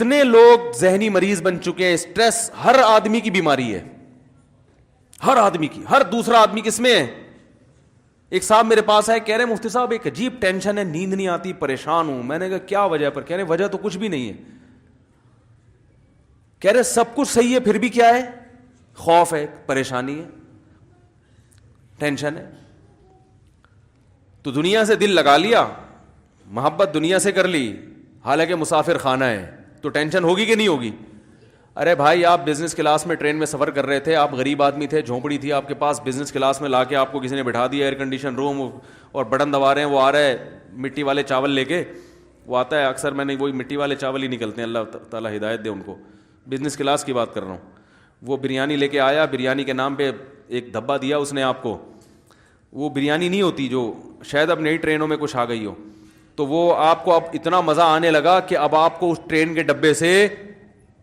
اتنے لوگ ذہنی مریض بن چکے ہیں. اسٹریس ہر آدمی کی بیماری ہے, ہر آدمی کی, ہر دوسرا آدمی کس میں ہے. ایک صاحب میرے پاس آئے, کہہ رہے مفتی صاحب ایک عجیب ٹینشن ہے, نیند نہیں آتی, پریشان ہوں. میں نے کہا کیا وجہ پر؟ کہہ رہے وجہ تو کچھ بھی نہیں ہے. کہہ رہے سب کچھ صحیح ہے پھر بھی کیا ہے؟ خوف ہے, پریشانی ہے, ٹینشن ہے. تو دنیا سے دل لگا لیا, محبت دنیا سے کر لی, حالانکہ مسافر خانہ ہے, تو ٹینشن ہوگی کہ نہیں ہوگی؟ ارے بھائی آپ بزنس کلاس میں ٹرین میں سفر کر رہے تھے, آپ غریب آدمی تھے, جھونپڑی تھی آپ کے پاس, بزنس کلاس میں لا کے آپ کو کسی نے بٹھا دیا, ایئر کنڈیشن روم, اور بٹن دبا رہے ہیں, وہ آ رہا ہے مٹی والے چاول لے کے, وہ آتا ہے اکثر, میں نے وہی مٹی والے چاول ہی نکلتے ہیں, اللہ تعالیٰ ہدایت دے ان کو, بزنس کلاس کی بات کر رہا ہوں. وہ بریانی لے کے آیا, بریانی کے نام پہ ایک دھبا دیا اس نے آپ کو, وہ بریانی نہیں ہوتی جو شاید اب نئی ٹرینوں میں کچھ آ گئی ہو, تو وہ آپ کو اب اتنا مزہ آنے لگا کہ اب آپ کو اس ٹرین کے ڈبے سے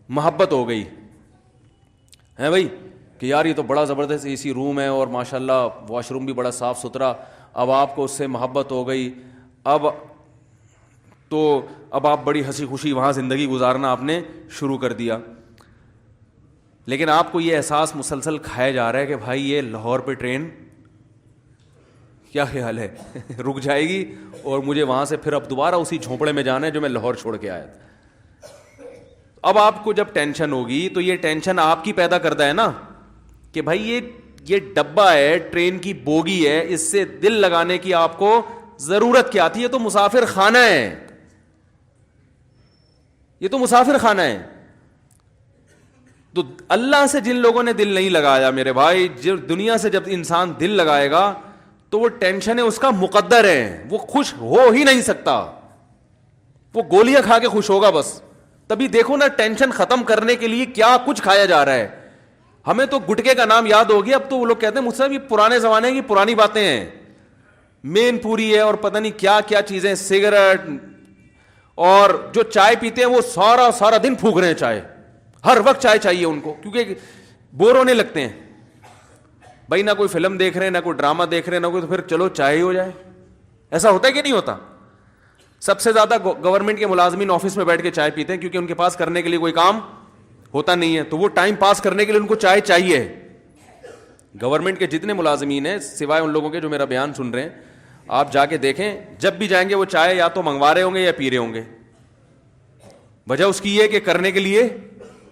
محبت ہو گئی ہے بھائی, کہ یار یہ تو بڑا زبردست اے سی روم ہے اور ماشاءاللہ واش روم بھی بڑا صاف ستھرا. اب آپ کو اس سے محبت ہو گئی, اب آپ بڑی ہنسی خوشی وہاں زندگی گزارنا آپ نے شروع کر دیا. لیکن آپ کو یہ احساس مسلسل کھایا جا رہا ہے کہ بھائی یہ لاہور پہ ٹرین کیا خیال ہے رک جائے گی, اور مجھے وہاں سے پھر اب دوبارہ اسی جھونپڑے میں جانا ہے جو میں لاہور چھوڑ کے آیا تھا. اب آپ کو جب ٹینشن ہوگی تو یہ ٹینشن آپ کی پیدا کرتا ہے نا, کہ بھائی یہ ڈبہ ہے, ٹرین کی بوگی ہے, اس سے دل لگانے کی آپ کو ضرورت کیا تھی؟ یہ تو مسافر خانہ ہے, یہ تو مسافر خانہ ہے. تو اللہ سے جن لوگوں نے دل نہیں لگایا میرے بھائی, جو دنیا سے جب انسان دل لگائے گا تو وہ ٹینشن اس کا مقدر ہے, وہ خوش ہو ہی نہیں سکتا, وہ گولیاں کھا کے خوش ہوگا بس. تبھی دیکھو نا ٹینشن ختم کرنے کے لیے کیا کچھ کھایا جا رہا ہے. ہمیں تو گٹکے کا نام یاد ہو گیا, اب تو وہ لوگ کہتے ہیں مجھ سے یہ پرانے زمانے کی پرانی باتیں ہیں, مین پوری ہے اور پتہ نہیں کیا کیا چیزیں, سگریٹ, اور جو چائے پیتے ہیں وہ سارا دن پھونک رہے ہیں چائے, ہر وقت چائے چاہیے ان کو, کیونکہ بور ہونے لگتے ہیں بھائی, نہ کوئی فلم دیکھ رہے ہیں, نہ کوئی ڈرامہ دیکھ رہے ہیں, نہ کوئی, تو پھر چلو چائے ہی ہو جائے. ایسا ہوتا ہے کہ نہیں ہوتا؟ سب سے زیادہ گورنمنٹ کے ملازمین آفس میں بیٹھ کے چائے پیتے ہیں, کیونکہ ان کے پاس کرنے کے لیے کوئی کام ہوتا نہیں ہے, تو وہ ٹائم پاس کرنے کے لیے ان کو چائے چاہیے. گورنمنٹ کے جتنے ملازمین ہیں سوائے ان لوگوں کے جو میرا بیان سن رہے ہیں, آپ جا کے دیکھیں, جب بھی جائیں گے وہ چائے یا تو منگوا رہے ہوں گے یا پی رہے ہوں گے. وجہ اس کی یہ کہ کرنے کے لیے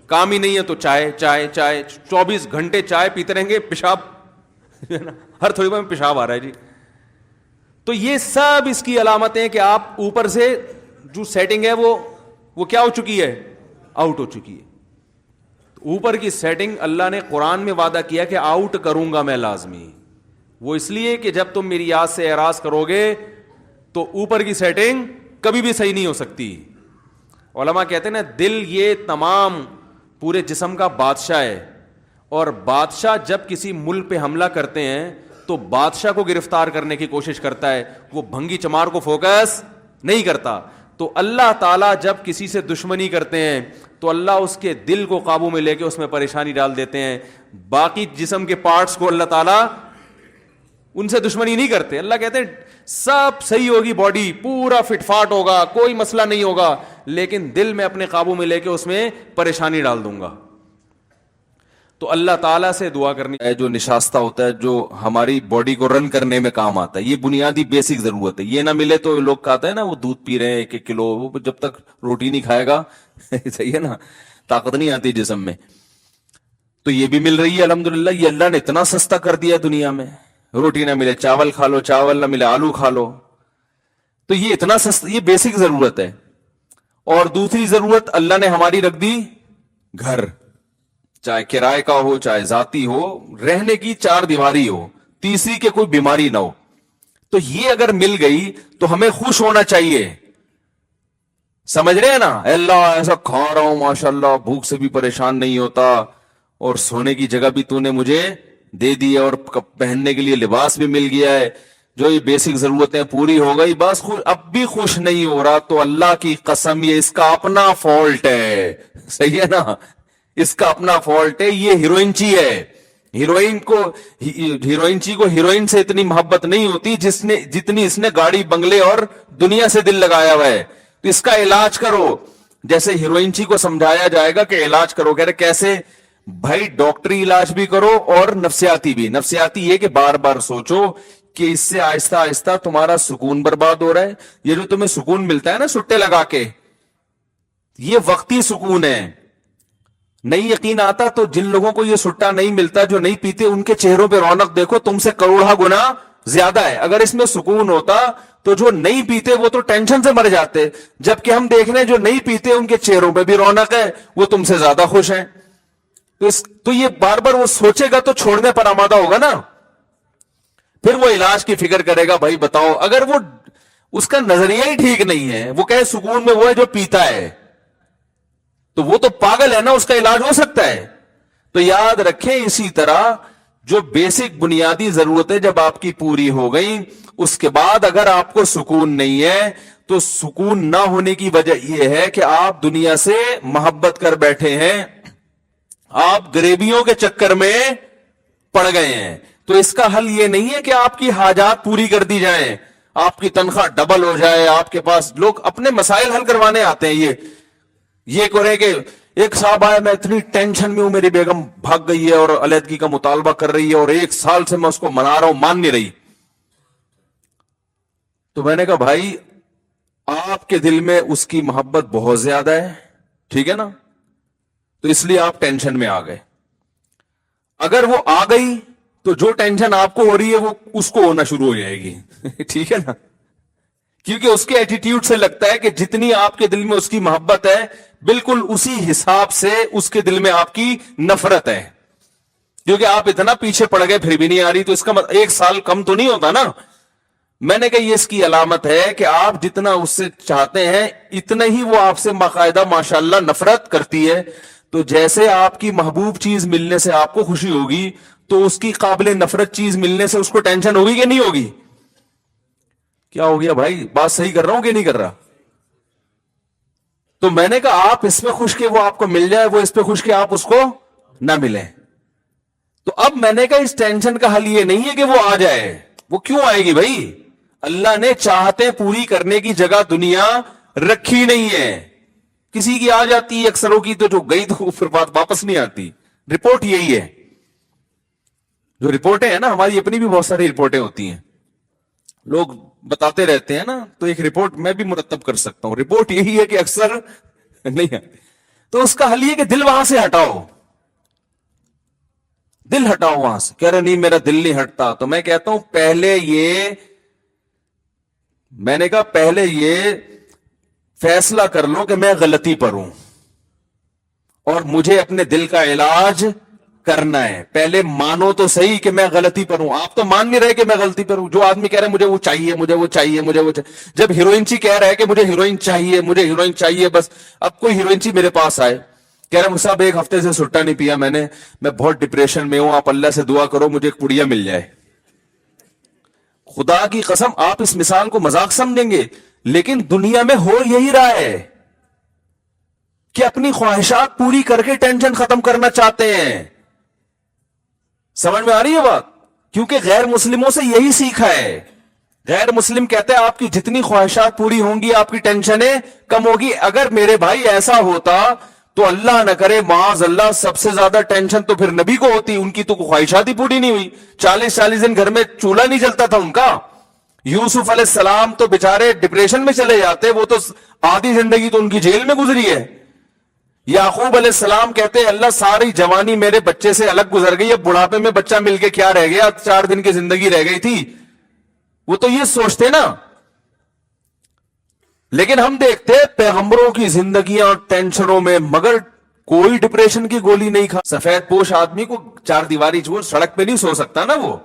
کام ہی نہیں ہے, تو چائے چائے چائے, 24 گھنٹے چائے پیتے رہیں گے, پیشاب ہر تھوڑی بار میں پیشاب آ رہا ہے جی. تو یہ سب اس کی علامتیں کہ آپ اوپر سے جو سیٹنگ ہے وہ کیا ہو چکی ہے؟ آؤٹ ہو چکی ہے. اوپر کی سیٹنگ اللہ نے قرآن میں وعدہ کیا کہ آؤٹ کروں گا میں لازمی. وہ اس لیے کہ جب تم میری یاد سے اعراض کرو گے تو اوپر کی سیٹنگ کبھی بھی صحیح نہیں ہو سکتی. علماء کہتے ہیں نا, دل یہ تمام پورے جسم کا بادشاہ ہے, اور بادشاہ جب کسی ملک پہ حملہ کرتے ہیں تو بادشاہ کو گرفتار کرنے کی کوشش کرتا ہے, وہ بھنگی چمار کو فوکس نہیں کرتا. تو اللہ تعالیٰ جب کسی سے دشمنی کرتے ہیں تو اللہ اس کے دل کو قابو میں لے کے اس میں پریشانی ڈال دیتے ہیں. باقی جسم کے پارٹس کو اللہ تعالیٰ ان سے دشمنی نہیں کرتے. اللہ کہتے ہیں سب صحیح ہوگی, باڈی پورا فٹ فاٹ ہوگا, کوئی مسئلہ نہیں ہوگا, لیکن دل میں اپنے قابو میں لے کے اس میں پریشانی ڈال دوں گا. تو اللہ تعالیٰ سے دعا کرنی ہے, جو نشاستہ ہوتا ہے, جو ہماری باڈی کو رن کرنے میں کام آتا ہے. یہ بنیادی بیسک ضرورت ہے. یہ نہ ملے تو لوگ کہتے ہیں نا وہ دودھ پی رہے ہیں 1 کلو, وہ جب تک روٹی نہیں کھائے گا صحیح ہے نا, طاقت نہیں آتی جسم میں. تو یہ بھی مل رہی ہے الحمدللہ. یہ اللہ نے اتنا سستا کر دیا دنیا میں, روٹی نہ ملے چاول کھا لو, چاول نہ ملے آلو کھا لو. تو یہ اتنا سستا, یہ بیسک ضرورت ہے. اور دوسری ضرورت اللہ نے ہماری رکھ دی گھر, چاہے کرائے کا ہو چاہے ذاتی ہو, رہنے کی 4 دیواری ہو, تیسری کے کوئی بیماری نہ ہو. تو یہ اگر مل گئی تو ہمیں خوش ہونا چاہیے. سمجھ رہے ہیں نا, اللہ ایسا کھا رہا ہوں ماشاءاللہ, بھوک سے بھی پریشان نہیں ہوتا, اور سونے کی جگہ بھی تو نے مجھے دے دی ہے, اور پہننے کے لیے لباس بھی مل گیا ہے, جو یہ بیسک ضرورتیں پوری ہو گئی, بس اب بھی خوش نہیں ہو رہا, تو اللہ کی قسم یہ اس کا اپنا فالٹ ہے. صحیح ہے نا, اس کا اپنا فالٹ ہے. یہ ہیروئنچی ہے. ہیروئنچی کو ہیروئن سے اتنی محبت نہیں ہوتی جتنی اس نے گاڑی بنگلے اور دنیا سے دل لگایا ہوا ہے. تو اس کا علاج کرو. جیسے ہیروئنچی کو سمجھایا جائے گا کہ علاج کرو، کہہ رہے کیسے بھائی؟ ڈاکٹری علاج بھی کرو اور نفسیاتی بھی۔ نفسیاتی یہ کہ بار بار سوچو کہ اس سے آہستہ آہستہ تمہارا سکون برباد ہو رہا ہے۔ یہ جو تمہیں سکون ملتا ہے نا سٹے لگا کے، یہ وقتی سکون ہے۔ نہیں یقین آتا تو جن لوگوں کو یہ سٹا نہیں ملتا، جو نہیں پیتے، ان کے چہروں پہ رونق دیکھو، تم سے کروڑا گنا زیادہ ہے۔ اگر اس میں سکون ہوتا تو جو نہیں پیتے وہ تو ٹینشن سے مر جاتے، جبکہ ہم دیکھ رہے ہیں جو نہیں پیتے ان کے چہروں پہ بھی رونق ہے، وہ تم سے زیادہ خوش ہیں۔ تو یہ بار بار وہ سوچے گا تو چھوڑنے پر آمادہ ہوگا نا، پھر وہ علاج کی فکر کرے گا۔ بھائی بتاؤ، اگر وہ اس کا نظریہ ہی ٹھیک نہیں ہے، وہ کہے سکون میں وہ ہے جو پیتا ہے، تو وہ تو پاگل ہے نا، اس کا علاج ہو سکتا ہے؟ تو یاد رکھیں، اسی طرح جو بیسک بنیادی ضرورتیں جب آپ کی پوری ہو گئیں، اس کے بعد اگر آپ کو سکون نہیں ہے تو سکون نہ ہونے کی وجہ یہ ہے کہ آپ دنیا سے محبت کر بیٹھے ہیں، آپ غریبیوں کے چکر میں پڑ گئے ہیں۔ تو اس کا حل یہ نہیں ہے کہ آپ کی حاجات پوری کر دی جائیں، آپ کی تنخواہ ڈبل ہو جائے، آپ کے پاس لوگ اپنے مسائل حل کروانے آتے ہیں۔ یہ کرے کہ ایک صاحب آیا، میں اتنی ٹینشن میں ہوں، میری بیگم بھاگ گئی ہے اور علیحدگی کا مطالبہ کر رہی ہے اور 1 سال سے میں اس کو منا رہا ہوں، مان نہیں رہی۔ تو میں نے کہا بھائی آپ کے دل میں اس کی محبت بہت زیادہ ہے، ٹھیک ہے نا، تو اس لیے آپ ٹینشن میں آ گئے۔ اگر وہ آ گئی تو جو ٹینشن آپ کو ہو رہی ہے وہ اس کو ہونا شروع ہو جائے گی ٹھیک ہے نا، کیونکہ اس کے ایٹیٹیوڈ سے لگتا ہے کہ جتنی آپ کے دل میں اس کی محبت ہے، بالکل اسی حساب سے اس کے دل میں آپ کی نفرت ہے۔ کیونکہ آپ اتنا پیچھے پڑ گئے پھر بھی نہیں آ رہی، تو اس کا 1 سال کم تو نہیں ہوتا نا۔ میں نے کہا یہ اس کی علامت ہے کہ آپ جتنا اس سے چاہتے ہیں اتنا ہی وہ آپ سے باقاعدہ ماشاءاللہ نفرت کرتی ہے۔ تو جیسے آپ کی محبوب چیز ملنے سے آپ کو خوشی ہوگی، تو اس کی قابل نفرت چیز ملنے سے اس کو ٹینشن ہوگی کہ نہیں ہوگی؟ کیا ہو گیا بھائی؟ بات صحیح کر رہا ہوں کہ نہیں کر رہا؟ تو میں نے کہا آپ اس پہ خوش کہ وہ آپ کو مل جائے، وہ اس پہ خوش کہ آپ اس کو نہ ملے۔ تو اب میں نے کہا اس ٹینشن کا حل یہ نہیں ہے کہ وہ آ جائے۔ وہ کیوں آئے گی بھائی؟ اللہ نے چاہتے پوری کرنے کی جگہ دنیا رکھی نہیں ہے۔ کسی کی آ جاتی ہے، اکثروں کی تو جو گئی تو پھر بات واپس نہیں آتی۔ رپورٹ یہی ہے، جو رپورٹیں ہیں نا، ہماری اپنی بھی بہت ساری رپورٹیں ہوتی ہیں، لوگ بتاتے رہتے ہیں نا، تو ایک رپورٹ میں بھی مرتب کر سکتا ہوں۔ رپورٹ یہی ہے کہ اکثر نہیں ہے۔ تو اس کا حل یہ کہ دل وہاں سے ہٹاؤ، دل ہٹاؤ وہاں سے۔ کہہ رہے نہیں میرا دل نہیں ہٹتا، تو میں کہتا ہوں میں نے کہا پہلے یہ فیصلہ کر لو کہ میں غلطی پر ہوں اور مجھے اپنے دل کا علاج کرنا ہے۔ پہلے مانو تو صحیح کہ میں غلطی پر ہوں۔ آپ تو مان نہیں رہے کہ میں غلطی پر ہوں۔ جو آدمی کہہ رہے مجھے وہ چاہیے، مجھے وہ چاہیے، مجھے وہ چاہیے، جب ہیروئنچی کہہ رہا ہے کہ مجھے ہیروئن چاہیے، مجھے ہیروئن چاہیے، بس اب کوئی ہیروئنچی میرے پاس آئے، کہہ رہا صاحب 1 ہفتے سے سٹا نہیں پیا میں بہت ڈپریشن میں ہوں، آپ اللہ سے دعا کرو مجھے ایک پڑیا مل جائے۔ خدا کی قسم آپ اس مثال کو مذاق سمجھیں گے، لیکن دنیا میں ہو یہی رہا ہے کہ اپنی خواہشات پوری کر کے ٹینشن ختم کرنا چاہتے ہیں۔ سمجھ میں آ رہی ہے بات؟ کیونکہ غیر مسلموں سے یہی سیکھا ہے۔ غیر مسلم کہتے ہیں آپ کی جتنی خواہشات پوری ہوں گی آپ کی ٹینشنیں کم ہوگی۔ اگر میرے بھائی ایسا ہوتا تو اللہ نہ کرے معاذ اللہ سب سے زیادہ ٹینشن تو پھر نبی کو ہوتی، ان کی تو خواہشات ہی پوری نہیں ہوئی۔ 40 دن گھر میں چولہا نہیں جلتا تھا ان کا۔ یوسف علیہ السلام تو بےچارے ڈپریشن میں چلے جاتے، وہ تو آدھی زندگی تو ان کی جیل میں گزری ہے۔ یعقوب علیہ السلام کہتے ہیں اللہ ساری جوانی میرے بچے سے الگ گزر گئی، اب بڑھاپے میں بچہ مل کے کیا رہ گیا، 4 دن کی زندگی رہ گئی تھی۔ وہ تو یہ سوچتے نا، لیکن ہم دیکھتے پیغمبروں کی زندگیاں اور ٹینشنوں میں، مگر کوئی ڈپریشن کی گولی نہیں کھا۔ سفید پوش آدمی کو 4 دیواری چھوڑ سڑک پہ نہیں سو سکتا نا وہ۔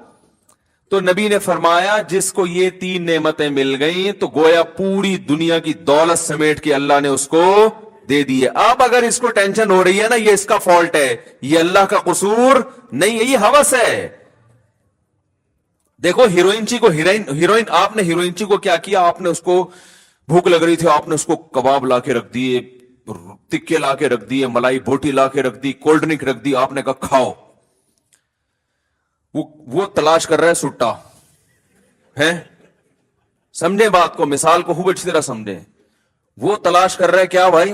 تو نبی نے فرمایا جس کو یہ 3 نعمتیں مل گئیں تو گویا پوری دنیا کی دولت سمیٹ کے اللہ نے اس کو دے دی ہے۔ اب اگر اس کو ٹینشن ہو رہی ہے نا، یہ اس کا فالٹ ہے، یہ اللہ کا قصور نہیں ہے، یہ ہوس ہے۔ دیکھو ہیروئنچی کو ہیروئن آپ نے ہیروئنچی کو کیا کیا، آپ نے اس کو بھوک لگ رہی تھی، آپ نے اس کو کباب لا کے رکھ دیے، ٹکے لا کے رکھ دیے، ملائی بوٹی لا کے رکھ دی، کولڈ ڈرنک رکھ دی، آپ نے کہا کھاؤ۔ وہ تلاش کر رہا ہے سٹا ہے، سمجھے بات کو، مثال کو خوب اچھی طرح سمجھے۔ وہ تلاش کر رہا ہے کیا بھائی؟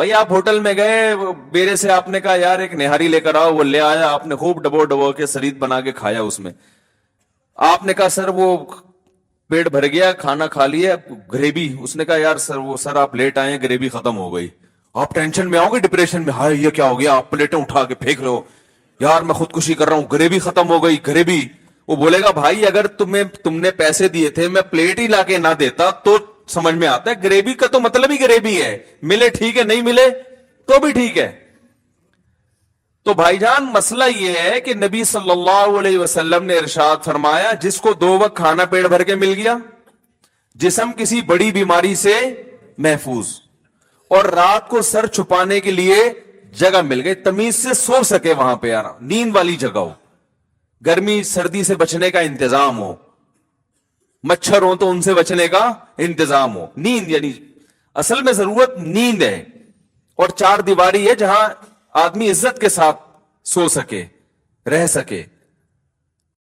بھائی آپ ہوٹل میں گئے, میرے سے آپ نے کہا یار ایک نہاری لے کر آؤ, وہ لے آیا, آپ نے خوب ڈبو ڈبو کے سرید بنا کے کھایا. اس میں آپ نے کہا سر وہ پیٹ بھر گیا, کھانا کھا لیا, گریوی, اس نے کہا یار سر وہ سر آپ لیٹ آئے, گریوی ختم ہو گئی. آپ ٹینشن میں آؤ گے, ڈپریشن میں, ہائے یہ کیا ہو گیا, آپ پلیٹیں اٹھا کے پھینک لو, یار میں خودکشی کر رہا ہوں, گریوی ختم ہو گئی, گریوی. وہ بولے گا بھائی اگر تم نے پیسے دیے تھے, میں پلیٹ ہی لا کے نہ دیتا تو سمجھ میں آتا ہے, گریوی کا تو مطلب ہی گریوی ہے, ملے ٹھیک ہے, نہیں ملے تو بھی ٹھیک ہے. تو بھائی جان مسئلہ یہ ہے کہ نبی صلی اللہ علیہ وسلم نے ارشاد فرمایا جس کو 2 وقت کھانا پیٹ بھر کے مل گیا, جسم کسی بڑی بیماری سے محفوظ, اور رات کو سر چھپانے کے لیے جگہ مل گئی, تمیز سے سو سکے وہاں پہ, یار نیند والی جگہ ہو, گرمی سردی سے بچنے کا انتظام ہو, مچھر ہو تو ان سے بچنے کا انتظام ہو, نیند یعنی اصل میں ضرورت نیند ہے, اور 4 دیواری ہے جہاں آدمی عزت کے ساتھ سو سکے, رہ سکے.